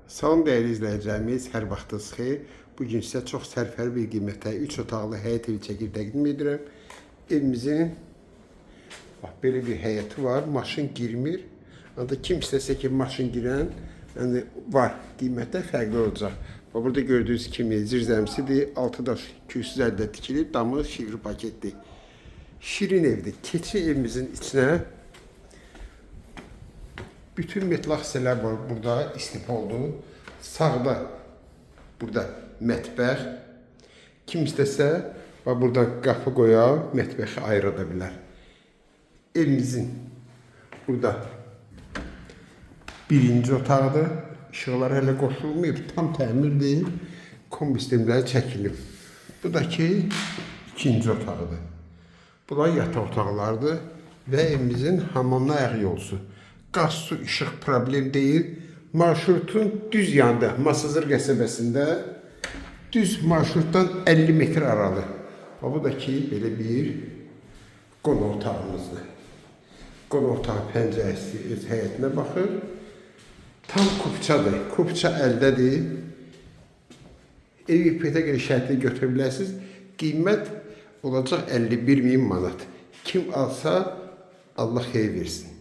Salam dəyərli izləyicilərimiz, hər vaxtınız xeyir. Bugün sizə çox sərfəli bir qiymətə 3 otaqlı həyət evi çəkib təqdim edirəm. Evimizin belə bir həyəti var, maşın girmir. Ancaq kim istəsə ki, maşın girən var, qiymətdə fərqli olacaq. Burada gördüyünüz kimi zirzəmisidir, altı da 250-də tikilib, damı şivri paketdir. Şirin evdir. Keçi evimizin içinə bütün metlaq hissələr var burada, istif oldu. Sağda burada mətbəx. Kim istəsə burada qapı qoyar, mətbəxi ayırada bilər. Evimizin burada birinci otaqdır. İşıqlar hələ qoşulmayıb, tam təmir deyil. Kombi sistemləri çəkilib. Bu da ki, ikinci otaqdır. Bunlar yataq otaqlardır və evimizin hamamına ayaq yolusu. Qaz, su, işıq problem deyil. Marşrutun düz yanında, Masazır qəsəbəsində düz marşrutdan 50 metr aralı. Bu da ki, belə bir qonaq otağımızdır. Qonaq otağı pəncərəsi öz həyətinə baxır. Tam kupçadır, kupça əldədir. Ev ipoteka şərtini götürə bilərsiniz. Qiymət olacaq 51.000 manat. Kim alsa, Allah xeyir versin.